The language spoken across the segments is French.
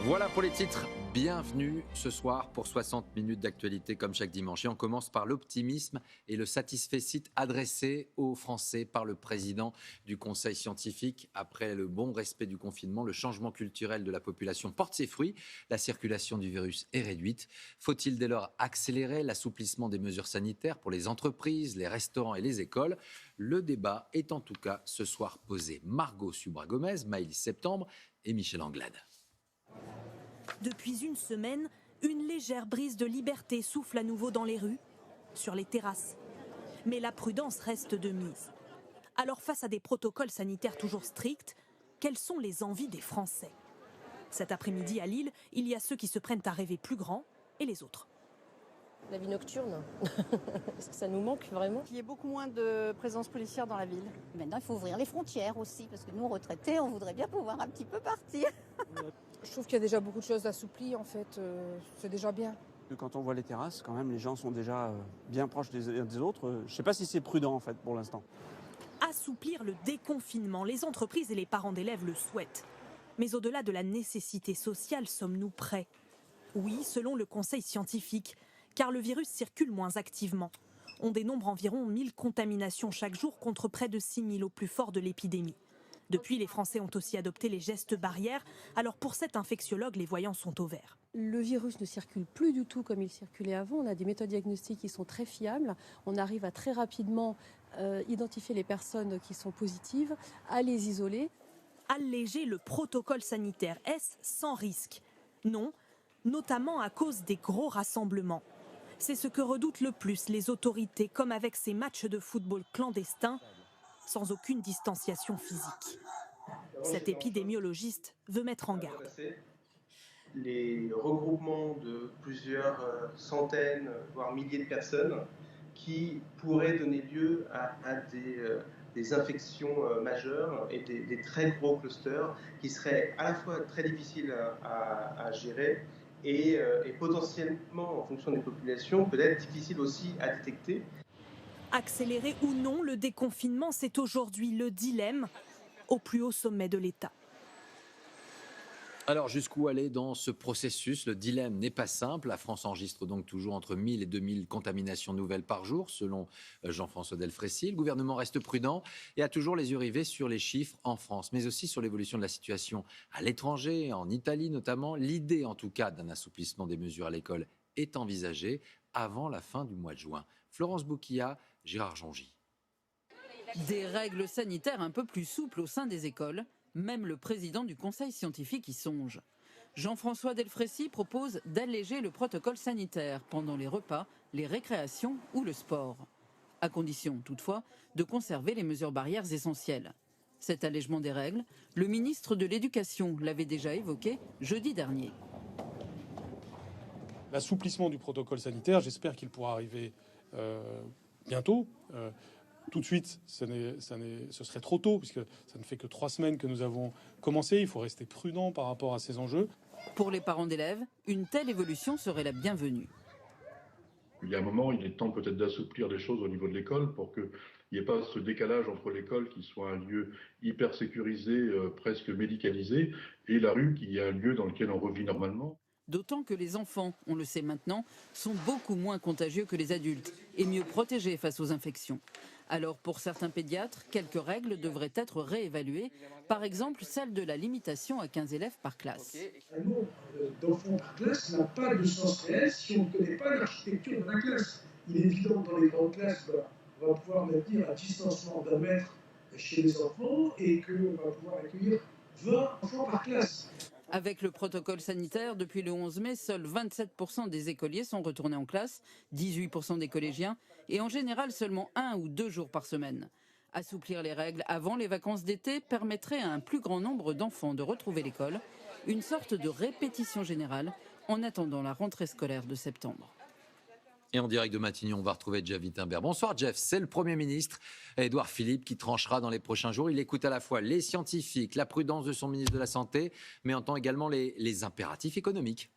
Voilà pour les titres. Bienvenue ce soir pour 60 minutes d'actualité comme chaque dimanche. Et on commence par l'optimisme et le satisfecit adressé aux Français par le président du Conseil scientifique. Après le bon respect du confinement, le changement culturel de la population porte ses fruits. La circulation du virus est réduite. Faut-il dès lors accélérer l'assouplissement des mesures sanitaires pour les entreprises, les restaurants et les écoles ? Le débat est en tout cas ce soir posé. Margot Subra-Gomez, Maëlys Septembre et Michel Anglade. Depuis une semaine, une légère brise de liberté souffle à nouveau dans les rues, sur les terrasses. Mais la prudence reste de mise. Alors face à des protocoles sanitaires toujours stricts, quelles sont les envies des Français ? Cet après-midi à Lille, il y a ceux qui se prennent à rêver plus grand et les autres. La vie nocturne, est-ce que ça nous manque vraiment ? Il y a beaucoup moins de présence policière dans la ville. Maintenant, il faut ouvrir les frontières aussi, parce que nous, retraités, on voudrait bien pouvoir un petit peu partir. Je trouve qu'il y a déjà beaucoup de choses assouplies, en fait. C'est déjà bien. Quand on voit les terrasses, quand même, les gens sont déjà bien proches des uns des autres. Je ne sais pas si c'est prudent, en fait, pour l'instant. Assouplir le déconfinement, les entreprises et les parents d'élèves le souhaitent. Mais au-delà de la nécessité sociale, sommes-nous prêts ? Oui, selon le Conseil scientifique, car le virus circule moins activement. On dénombre environ 1000 contaminations chaque jour contre près de 6000 au plus fort de l'épidémie. Depuis, les Français ont aussi adopté les gestes barrières. Alors pour cet infectiologue, les voyants sont au vert. Le virus ne circule plus du tout comme il circulait avant. On a des méthodes diagnostiques qui sont très fiables. On arrive à très rapidement identifier les personnes qui sont positives, à les isoler. Alléger le protocole sanitaire, est-ce sans risque ? Non, notamment à cause des gros rassemblements. C'est ce que redoutent le plus les autorités, comme avec ces matchs de football clandestins, sans aucune distanciation physique. Cet épidémiologiste veut mettre en garde. Les regroupements de plusieurs centaines, voire milliers de personnes qui pourraient donner lieu à des infections majeures et des très gros clusters qui seraient à la fois très difficiles à gérer et potentiellement, en fonction des populations, peut-être difficiles aussi à détecter. Accélérer ou non le déconfinement, c'est aujourd'hui le dilemme au plus haut sommet de l'État. Alors, jusqu'où aller dans ce processus ? Le dilemme n'est pas simple. La France enregistre donc toujours entre 1000 et 2000 contaminations nouvelles par jour, selon Jean-François Delfraissy. Le gouvernement reste prudent et a toujours les yeux rivés sur les chiffres en France, mais aussi sur l'évolution de la situation à l'étranger, en Italie notamment. L'idée, en tout cas, d'un assouplissement des mesures à l'école est envisagée avant la fin du mois de juin. Florence Bouquilla, Gérard Jongy. Des règles sanitaires un peu plus souples au sein des écoles. Même le président du Conseil scientifique y songe. Jean-François Delfraissy propose d'alléger le protocole sanitaire pendant les repas, les récréations ou le sport. À condition, toutefois, de conserver les mesures barrières essentielles. Cet allègement des règles, le ministre de l'Éducation l'avait déjà évoqué jeudi dernier. L'assouplissement du protocole sanitaire, j'espère qu'il pourra arriver bientôt. Tout de suite, ce serait trop tôt, puisque ça ne fait que 3 semaines que nous avons commencé. Il faut rester prudent par rapport à ces enjeux. Pour les parents d'élèves, une telle évolution serait la bienvenue. Il y a un moment, il est temps peut-être d'assouplir les choses au niveau de l'école pour qu'il n'y ait pas ce décalage entre l'école, qui soit un lieu hyper sécurisé, presque médicalisé, et la rue, qui est un lieu dans lequel on revit normalement. D'autant que les enfants, on le sait maintenant, sont beaucoup moins contagieux que les adultes et mieux protégés face aux infections. Alors pour certains pédiatres, quelques règles devraient être réévaluées, par exemple celle de la limitation à 15 élèves par classe. Un nombre d'enfants par classe n'a pas de sens réel si on ne connaît pas l'architecture de la classe. Il est évident que dans les grandes classes, on va pouvoir maintenir un distancement d'1 mètre chez les enfants et qu'on va pouvoir accueillir 20 enfants par classe. Avec le protocole sanitaire, depuis le 11 mai, seuls 27% des écoliers sont retournés en classe, 18% des collégiens, et en général seulement 1 ou 2 jours par semaine. Assouplir les règles avant les vacances d'été permettrait à un plus grand nombre d'enfants de retrouver l'école, une sorte de répétition générale en attendant la rentrée scolaire de septembre. Et en direct de Matignon, on va retrouver Jeff Wittenberg. Bonsoir Jeff, c'est le Premier ministre Édouard Philippe qui tranchera dans les prochains jours. Il écoute à la fois les scientifiques, la prudence de son ministre de la Santé, mais entend également les impératifs économiques.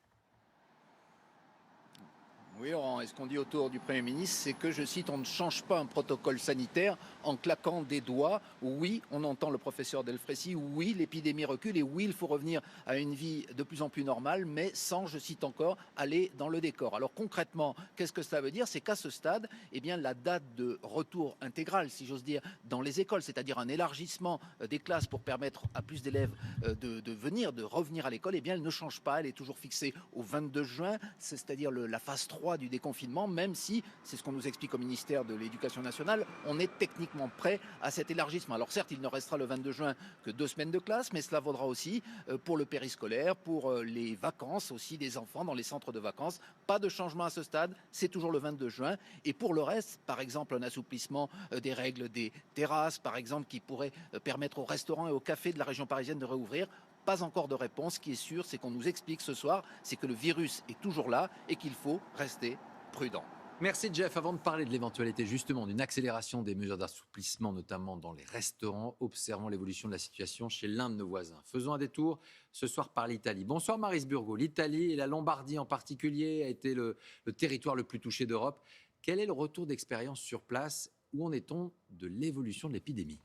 Oui, Laurent, et ce qu'on dit autour du Premier ministre, c'est que, je cite, on ne change pas un protocole sanitaire en claquant des doigts. Oui, on entend le professeur Delfraissy, oui, l'épidémie recule et oui, il faut revenir à une vie de plus en plus normale, mais sans, je cite encore, aller dans le décor. Alors concrètement, qu'est-ce que cela veut dire? C'est qu'à ce stade, eh bien, la date de retour intégral, si j'ose dire, dans les écoles, c'est-à-dire un élargissement des classes pour permettre à plus d'élèves de revenir à l'école, eh bien, elle ne change pas. Elle est toujours fixée au 22 juin, c'est-à-dire la phase 3 du déconfinement, même si, c'est ce qu'on nous explique au ministère de l'Éducation nationale, on est techniquement prêt à cet élargissement. Alors certes, il ne restera le 22 juin que 2 semaines de classe, mais cela vaudra aussi pour le périscolaire, pour les vacances aussi des enfants dans les centres de vacances. Pas de changement à ce stade, c'est toujours le 22 juin. Et pour le reste, par exemple, un assouplissement des règles des terrasses, par exemple, qui pourrait permettre aux restaurants et aux cafés de la région parisienne de réouvrir. Pas encore de réponse. Ce qui est sûr, c'est qu'on nous explique ce soir, c'est que le virus est toujours là et qu'il faut rester prudent. Merci Jeff. Avant de parler de l'éventualité justement d'une accélération des mesures d'assouplissement, notamment dans les restaurants, observons l'évolution de la situation chez l'un de nos voisins. Faisons un détour ce soir par l'Italie. Bonsoir Maryse Burgot. L'Italie et la Lombardie en particulier a été le territoire le plus touché d'Europe. Quel est le retour d'expérience sur place? Où en est-on de l'évolution de l'épidémie?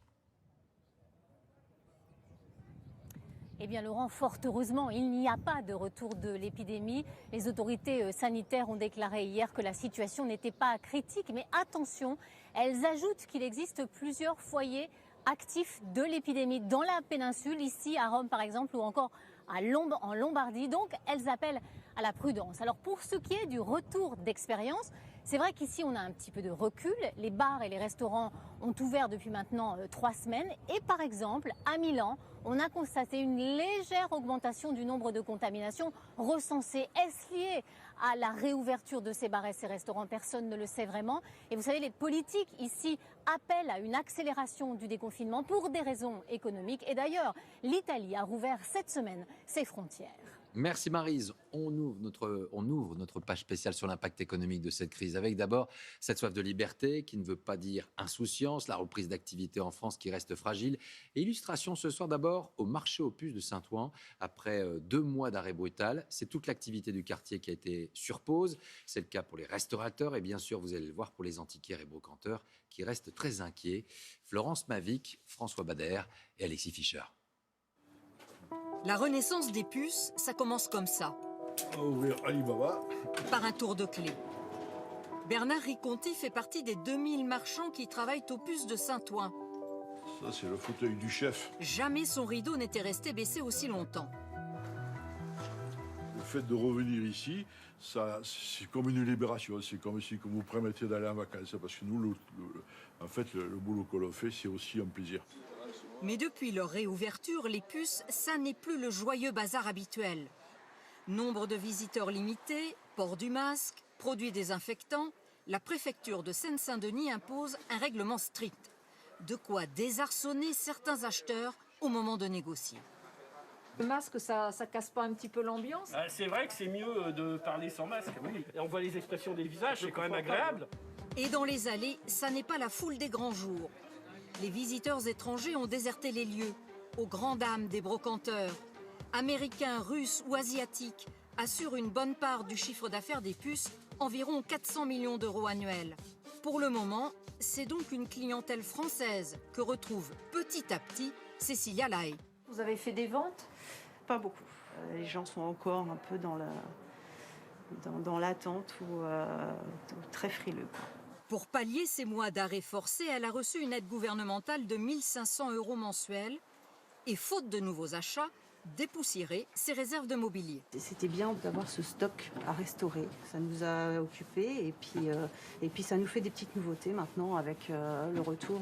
Eh bien Laurent, fort heureusement, il n'y a pas de retour de l'épidémie. Les autorités sanitaires ont déclaré hier que la situation n'était pas critique, mais attention, elles ajoutent qu'il existe plusieurs foyers actifs de l'épidémie dans la péninsule, ici à Rome par exemple, ou encore en Lombardie. Donc elles appellent à la prudence. Alors pour ce qui est du retour d'expérience, c'est vrai qu'ici on a un petit peu de recul. Les bars et les restaurants ont ouvert depuis maintenant 3 semaines. Et par exemple, à Milan, on a constaté une légère augmentation du nombre de contaminations recensées. Est-ce lié à la réouverture de ces bars et ces restaurants? Personne ne le sait vraiment. Et vous savez, les politiques ici appellent à une accélération du déconfinement pour des raisons économiques. Et d'ailleurs, l'Italie a rouvert cette semaine ses frontières. Merci Maryse. On ouvre notre page spéciale sur l'impact économique de cette crise avec d'abord cette soif de liberté qui ne veut pas dire insouciance, la reprise d'activité en France qui reste fragile. Et illustration ce soir d'abord au marché aux puces de Saint-Ouen. Après 2 mois d'arrêt brutal, c'est toute l'activité du quartier qui a été sur pause. C'est le cas pour les restaurateurs et bien sûr, vous allez le voir pour les antiquaires et brocanteurs qui restent très inquiets. Florence Mavic, François Bader et Alexis Fischer. La renaissance des puces, ça commence comme ça. On va ouvrir Alibaba. Par un tour de clé. Bernard Riconti fait partie des 2000 marchands qui travaillent aux puces de Saint-Ouen. Ça, c'est le fauteuil du chef. Jamais son rideau n'était resté baissé aussi longtemps. Le fait de revenir ici, ça, c'est comme une libération. C'est comme si vous permettiez d'aller en vacances. Parce que nous, en fait, le boulot que l'on fait, c'est aussi un plaisir. Mais depuis leur réouverture, les puces, ça n'est plus le joyeux bazar habituel. Nombre de visiteurs limité, port du masque, produits désinfectants, la préfecture de Seine-Saint-Denis impose un règlement strict. De quoi désarçonner certains acheteurs au moment de négocier. Le masque, ça casse pas un petit peu l'ambiance? C'est vrai que c'est mieux de parler sans masque, oui. Et on voit les expressions des visages, c'est quand même agréable. Et dans les allées, ça n'est pas la foule des grands jours. Les visiteurs étrangers ont déserté les lieux, aux grandes dames des brocanteurs. Américains, russes ou asiatiques assurent une bonne part du chiffre d'affaires des puces, environ 400 millions d'euros annuels. Pour le moment, c'est donc une clientèle française que retrouve petit à petit Cécilia Lahaye. Vous avez fait des ventes? Pas beaucoup. Les gens sont encore un peu dans l'attente ou très frileux, quoi. Pour pallier ces mois d'arrêt forcé, elle a reçu une aide gouvernementale de 1 500 € mensuels et, faute de nouveaux achats, dépoussiérer ses réserves de mobilier. C'était bien d'avoir ce stock à restaurer. Ça nous a occupés et puis ça nous fait des petites nouveautés maintenant avec le retour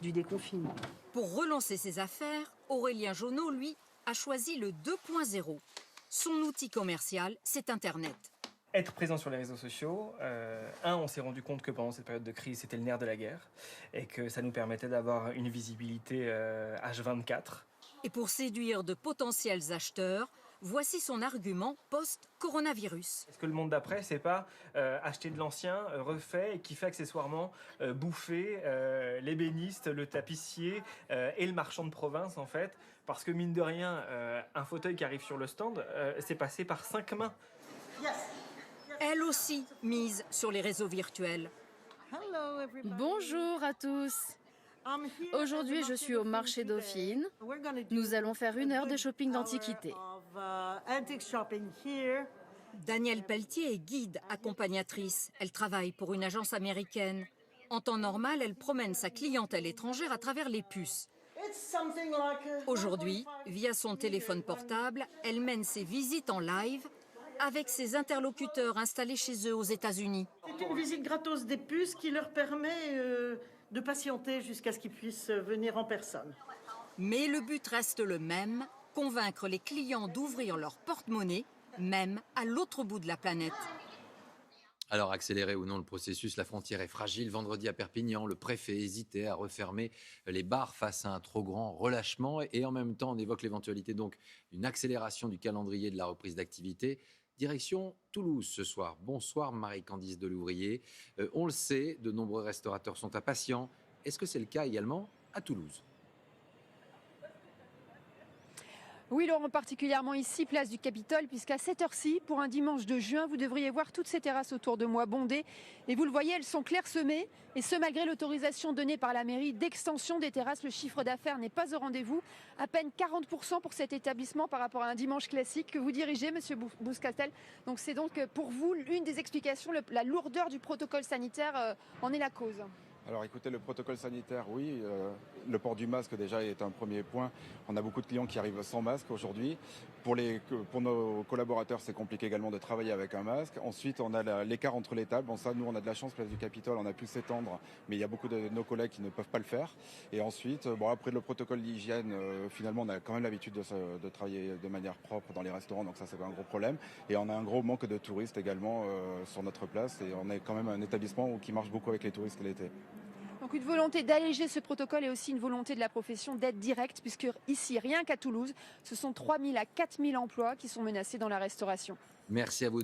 du déconfinement. Pour relancer ses affaires, Aurélien Jonot, lui, a choisi le 2.0. Son outil commercial, c'est Internet. Être présent sur les réseaux sociaux, on s'est rendu compte que pendant cette période de crise, c'était le nerf de la guerre et que ça nous permettait d'avoir une visibilité H24. Et pour séduire de potentiels acheteurs, voici son argument post-coronavirus. Est-ce que le monde d'après, c'est pas acheter de l'ancien, refait et qui fait accessoirement bouffer l'ébéniste, le tapissier et le marchand de province en fait? Parce que mine de rien, un fauteuil qui arrive sur le stand, c'est passé par 5 mains. elle aussi mise sur les réseaux virtuels. Bonjour à tous. Aujourd'hui, je suis au marché Dauphine. Nous allons faire 1 heure de shopping d'antiquités. Danielle Pelletier est guide accompagnatrice. Elle travaille pour une agence américaine. En temps normal, elle promène sa clientèle étrangère à travers les puces. Aujourd'hui, via son téléphone portable, elle mène ses visites en live avec ses interlocuteurs installés chez eux aux États-Unis. C'est une visite gratos des puces qui leur permet de patienter jusqu'à ce qu'ils puissent venir en personne. Mais le but reste le même, convaincre les clients d'ouvrir leur porte-monnaie, même à l'autre bout de la planète. Alors, accélérer ou non le processus, la frontière est fragile. Vendredi à Perpignan, le préfet hésitait à refermer les bars face à un trop grand relâchement. Et en même temps, on évoque l'éventualité donc d'une accélération du calendrier de la reprise d'activité. Direction Toulouse ce soir. Bonsoir Marie-Candice Delouvrier. On le sait, de nombreux restaurateurs sont impatients. Est-ce que c'est le cas également à Toulouse ? Oui, Laurent, particulièrement ici, place du Capitole, puisqu'à cette heure-ci, pour un dimanche de juin, vous devriez voir toutes ces terrasses autour de moi bondées. Et vous le voyez, elles sont clairsemées. Et ce, malgré l'autorisation donnée par la mairie d'extension des terrasses, le chiffre d'affaires n'est pas au rendez-vous. À peine 40% pour cet établissement par rapport à un dimanche classique que vous dirigez, Monsieur Bouscastel. Donc c'est donc pour vous une des explications, la lourdeur du protocole sanitaire en est la cause. Alors écoutez, le protocole sanitaire, oui, le port du masque déjà est un premier point. On a beaucoup de clients qui arrivent sans masque aujourd'hui. Pour nos collaborateurs, c'est compliqué également de travailler avec un masque. Ensuite, on a l'écart entre les tables. Bon, ça, nous, on a de la chance, place du Capitole, on a pu s'étendre, mais il y a beaucoup de nos collègues qui ne peuvent pas le faire. Et ensuite, après le protocole d'hygiène, finalement, on a quand même l'habitude de travailler de manière propre dans les restaurants, donc ça, c'est pas un gros problème. Et on a un gros manque de touristes également sur notre place. Et on est quand même un établissement qui marche beaucoup avec les touristes l'été. Donc une volonté d'alléger ce protocole et aussi une volonté de la profession d'être directe, puisque ici, rien qu'à Toulouse, ce sont 3 000 à 4 000 emplois qui sont menacés dans la restauration. Merci à vous.